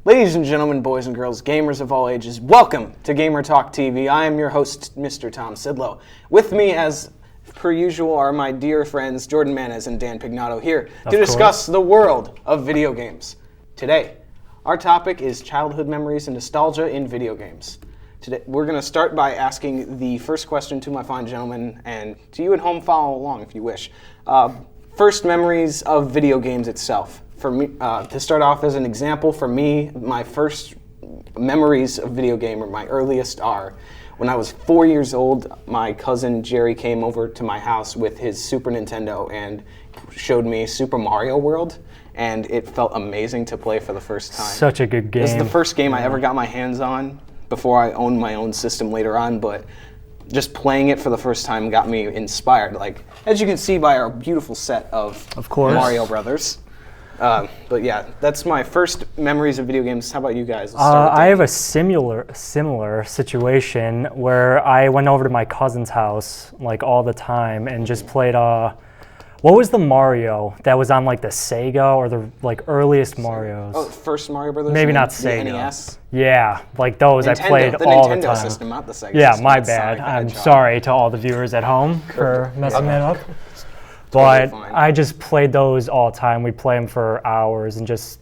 Ladies and gentlemen, boys and girls, gamers of all ages, welcome to Gamer Talk TV. I am your host, Mr. Tom Szydlo. With me, as per usual, are my dear friends Jordan Manez and Dan Pignato here to discuss the world of video games. Today, our topic is childhood memories and nostalgia in video games. Today, we're going to start by asking the first question to my fine gentlemen, and to you at home, follow along if you wish. First memories of video games itself. For me, to start off as an example, for me, my first memories of video game, or my earliest, are when I was 4 years old. My cousin Jerry came over to my house with his Super Nintendo and showed me Super Mario World, and it felt amazing to play for the first time. Such a good game. This is the first game I ever got my hands on before I owned my own system later on, but just playing it for the first time got me inspired. Like, as you can see by our beautiful set of Mario Brothers. But yeah, that's my first memories of video games. How about you guys? I have a similar situation where I went over to my cousin's house like all the time and just played what was the Mario that was on like the Sega or the like earliest Marios? Oh, first Mario Brothers? Maybe not Sega. The NES? Yeah, like those Nintendo, I played the all Nintendo the time. System, not the Sega yeah, system. my bad. I'm sorry to all the viewers at home for messing that up. But totally I just played those all the time. We play them for hours and just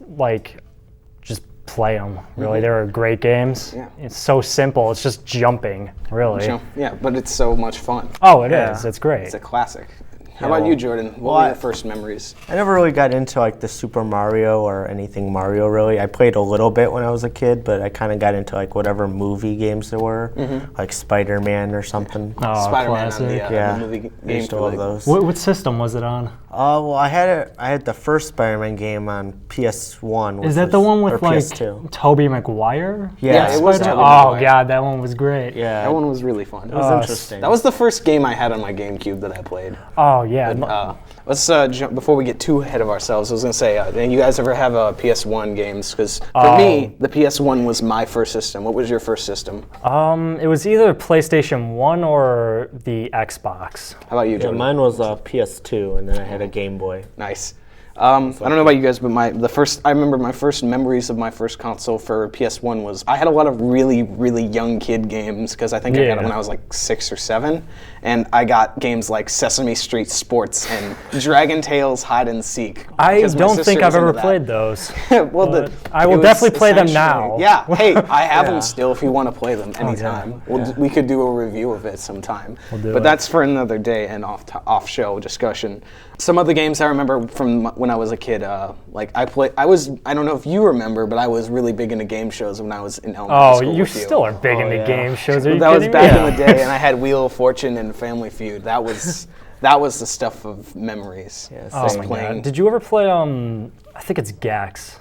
play them. Really, they were great games. Yeah. It's so simple. It's just jumping, really. Yeah, but it's so much fun. Oh, it is. It's great. It's a classic. How about you, Jordan? What were your first memories? I never really got into like the Super Mario or anything Mario really. I played a little bit when I was a kid, but I kind of got into like whatever movie games there were, like Spider-Man or something. Oh, Spider-Man classic. On the movie game. I used to love those. What system was it on? Well, I had the first Spider-Man game on PS1. Is that the one with like PS2. Tobey Maguire? Yeah, it was Tobey Maguire. Oh god, that one was great. Yeah, that one was really fun. It was interesting. That was the first game I had on my GameCube that I played. Oh yeah. But, let's jump before we get too ahead of ourselves. I was gonna say, did you guys ever have PS1 games? Because for me, the PS1 was my first system. What was your first system? It was either PlayStation 1 or the Xbox. How about you, Jordan? Mine was PS2, and then I had a Game Boy. Nice. I don't know about you guys, but I remember my first memories of my first console for PS1 was I had a lot of really, really young kid games because I think I got it when I was like 6 or 7, and I got games like Sesame Street Sports and Dragon Tales Hide and Seek. I don't think I've ever played those. Well, I will definitely play them now. Yeah, hey, I have them still if you want to play them anytime. We could do a review of it sometime. But that's for another day and off-show discussion. Some other games I remember from when I was a kid, I don't know if you remember, but I was really big into game shows when I was in elementary school. Oh, you still are big into game shows. Are you that was kidding back me? in the day, and I had Wheel of Fortune and Family Feud. That was the stuff of memories. Yeah, oh my god. Did you ever play, I think it's Gax.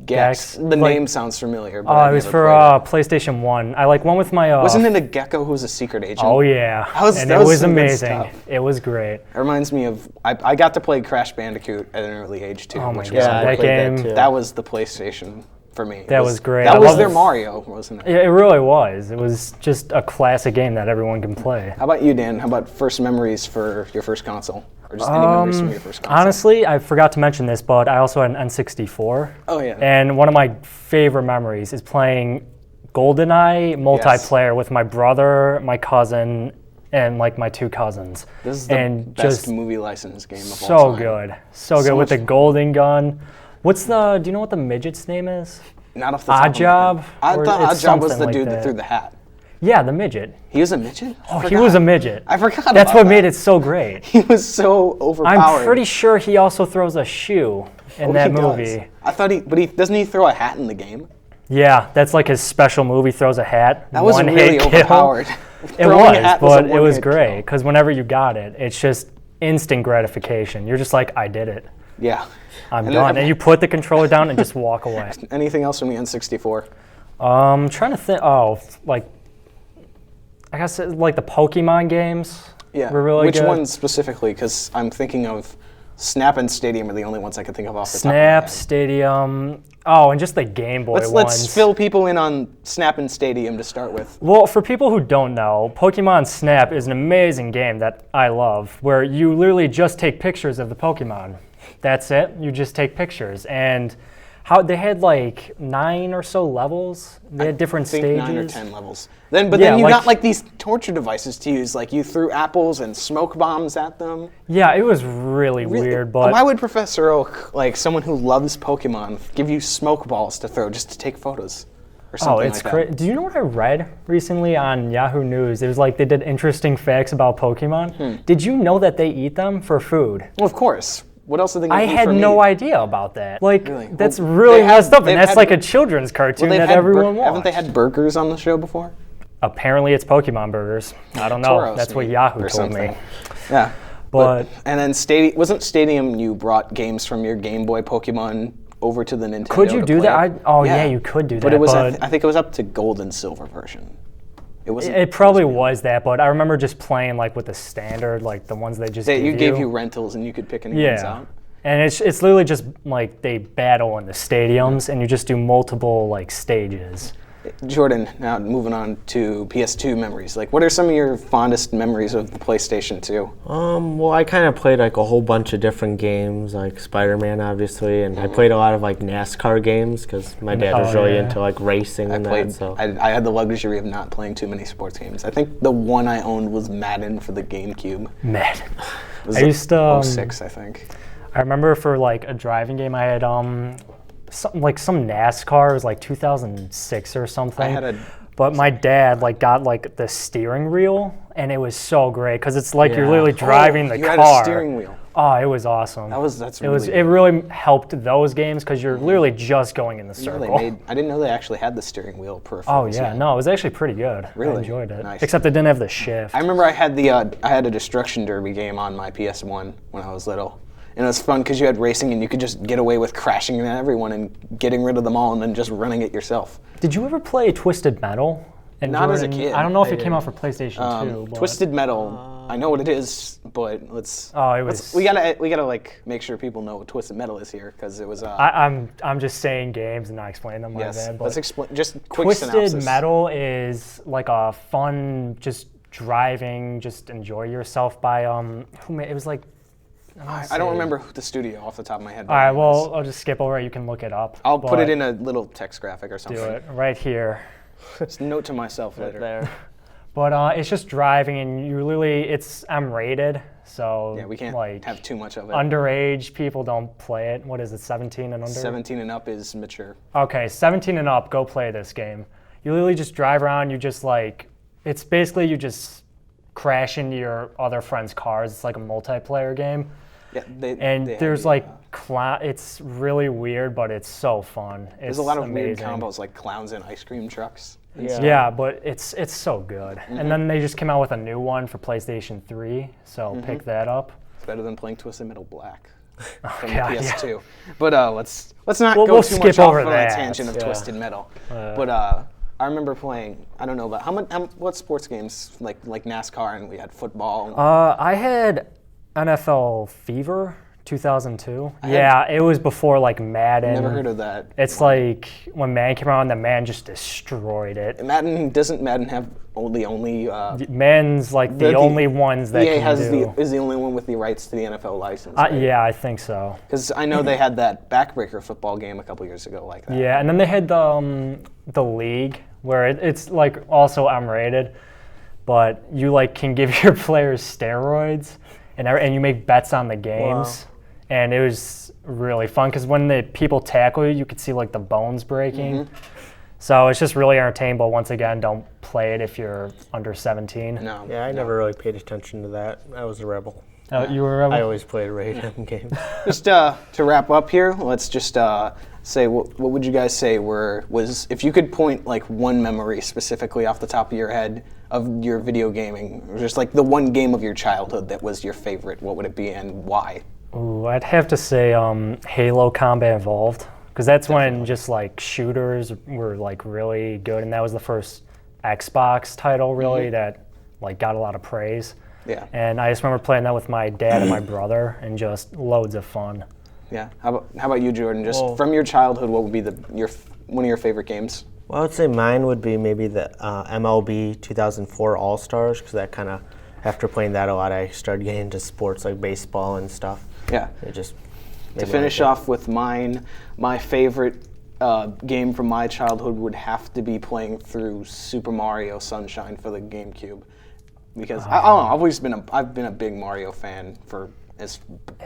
Gex. The name sounds familiar. But it was for PlayStation 1. I like one with my... Wasn't it a gecko who was a secret agent? Oh yeah. It was amazing. It was great. It reminds me of... I got to play Crash Bandicoot at an early age too. Oh my god, that game... That was the PlayStation for me. That was great. That was their Mario, wasn't it? It really was. It was just a classic game that everyone can play. How about you, Dan? How about first memories for your first console? Or just any memories from your first console? Honestly, I forgot to mention this, but I also had an N64. Oh, yeah. And one of my favorite memories is playing GoldenEye multiplayer with my brother, my cousin, and like my 2 cousins. This is the best movie license game of all time. So good with the golden gun. Do you know what the midget's name is? Not off the top of my head. I thought Oddjob was the dude that threw the hat. Yeah, the midget. He was a midget? Oh, he was a midget. I forgot That's what made it so great. He was so overpowered. I'm pretty sure he also throws a shoe in that movie. I thought doesn't he throw a hat in the game? Yeah, that's like his special move. He throws a hat. That was really overpowered. It was, but it was great because whenever you got it, it's just instant gratification. You're just like, I did it. Yeah. I'm done. And you put the controller down and just walk away. Anything else from the N64? I'm trying to think. I guess like the Pokemon games. Yeah. Were really Which good. ones specifically? Because I'm thinking of Snap and Stadium are the only ones I can think of off the top of my head. Snap, Stadium. Oh, and just the Game Boy ones. Let's fill people in on Snap and Stadium to start with. Well, for people who don't know, Pokemon Snap is an amazing game that I love, where you literally just take pictures of the Pokemon. That's it. You just take pictures. And How they had like 9 or so levels. They had different I think stages. 9 or 10 levels. Then you like- got like these torture devices to use. Like you threw apples and smoke bombs at them. Yeah, it was really weird. But why would Professor Oak, like someone who loves Pokemon, give you smoke balls to throw just to take photos? Or something it's like crazy. Do you know what I read recently on Yahoo News? It was like they did interesting facts about Pokemon. Did you know that they eat them for food? Well, of course. What else are they going I to eat had for no meat? idea about that. Like, Really? that's Well, really messed up, and they've that's had- like a children's cartoon They've that had everyone watched. Haven't they had burgers on the show before? Apparently, it's Pokemon burgers. I don't know. Toros That's what meat Yahoo or told something. me. Yeah. But and then wasn't Stadium you brought games from your Game Boy Pokemon over to the Nintendo? could you to do play that? it? Yeah, you could do that. But it was I think it was up to gold and silver version. It wasn't. it probably was that, but I remember just playing like with the standard, like the ones they just You gave you rentals and you could pick any ones Yeah. out. And it's literally just like they battle in the stadiums, and you just do multiple like stages. Jordan, now moving on to PS2 memories. Like, what are some of your fondest memories of the PlayStation 2? Well, I kind of played like a whole bunch of different games, like Spider-Man, obviously, and I played a lot of like NASCAR games because my dad was really into like racing and that. So I had the luxury of not playing too many sports games. I think the one I owned was Madden for the GameCube. Man, It was I used to. 06, I think. I remember for like a driving game, I had some NASCAR. It was like 2006 or something. But my dad like got like the steering wheel, and it was so great because it's like you're literally driving the you car. had a steering wheel. Oh, it was awesome. It really helped those games because you're literally just going in the circle. I didn't know they actually had the steering wheel peripherals. Oh yeah, no, it was actually pretty good. Really? I enjoyed it. Nice. Except it didn't have the shift. I remember I had a Destruction Derby game on my PS1 when I was little. And it was fun because you had racing and you could just get away with crashing into everyone and getting rid of them all and then just running it yourself. Did you ever play Twisted Metal? And Not as a kid. I don't know if it came out for PlayStation 2. But Twisted Metal, I know what it is, but let's. Oh, it was. We gotta like make sure people know what Twisted Metal is here because it was. I'm just saying games and not explaining them. Yes. Bad, Let's explain. Just quick Twisted synopsis. Metal is like a fun, just driving, just enjoy yourself by it was like. I don't remember the studio off the top of my head. All right, well, I'll just skip over it. You can look it up. I'll put it in a little text graphic or something. Do it right here. Just note to myself later. there. But it's just driving, and you literally, it's M-rated, so Yeah, we can't like have too much of it. underage people don't play it. What is it, 17 and under? 17 and up is mature. Okay, 17 and up, go play this game. You literally just drive around, you just like, it's basically you just crash into your other friends' cars. It's like a multiplayer game. Yeah, There's like, it's really weird, but it's so fun. There's a lot of amazing. weird combos like clowns and ice cream trucks. Yeah, but it's so good. Mm-hmm. And then they just came out with a new one for PlayStation 3, so pick that up. It's better than playing Twisted Metal Black from Yeah, the PS2. But let's not We'll go too much skip off over on a that. tangent of Twisted Metal. But I remember playing. I don't know about what sports games like NASCAR, and we had football. I had NFL Fever 2002. It was before like Madden. Never heard of that. It's like when Madden came out, and the Madden just destroyed it. Doesn't Madden have the only Madden's like the only ones that EA can is the only one with the rights to the NFL license. Yeah, I think so. Because I know they had that backbreaker football game a couple years ago like that. Yeah, and then they had the league where it's like also M-rated, but you like can give your players steroids and you make bets on the games. Wow. And it was really fun because when the people tackle you, you could see like the bones breaking. Mm-hmm. So it's just really entertaining, but once again, don't play it if you're under 17. No. Yeah, I never really paid attention to that. I was a rebel. You were a rebel? I always played rated M games. Just to wrap up here, let's just say what would you guys say was if you could point like one memory specifically off the top of your head of your video gaming, or just like the one game of your childhood that was your favorite, what would it be and why? Ooh, I'd have to say Halo Combat Evolved, because that's when just like shooters were like really good, and that was the first Xbox title really that like got a lot of praise. Yeah. And I just remember playing that with my dad and my brother, and just loads of fun. Yeah. How about you, Jordan? Just from your childhood, what would be one of your favorite games? Well, I would say mine would be maybe the MLB 2004 All-Stars, because that kind of, after playing that a lot, I started getting into sports like baseball and stuff. Yeah. It just to finish off with mine, my favorite game from my childhood would have to be playing through Super Mario Sunshine for the GameCube, because I don't know, I've been a big Mario fan for as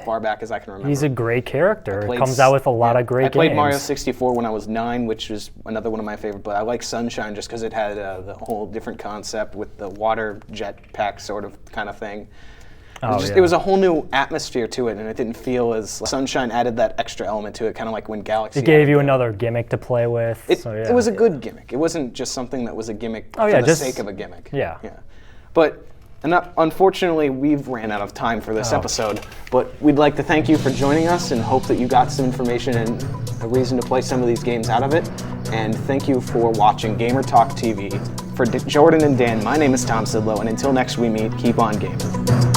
far back as I can remember. He's a great character. Comes out with a lot of great games. I played Mario 64 when I was 9, which was another one of my favorite, but I like Sunshine just because it had the whole different concept with the water jetpack sort of kind of thing. It was a whole new atmosphere to it, and it didn't feel as... Sunshine added that extra element to it, kind of like when Galaxy... It gave you another gimmick to play with. It was a good gimmick. It wasn't just something that was a gimmick for the sake of a gimmick. Yeah. But unfortunately, we've ran out of time for this episode, but we'd like to thank you for joining us and hope that you got some information and a reason to play some of these games out of it. And thank you for watching Gamer Talk TV. For Jordan and Dan, my name is Tom Szydlo, and until next we meet, keep on gaming.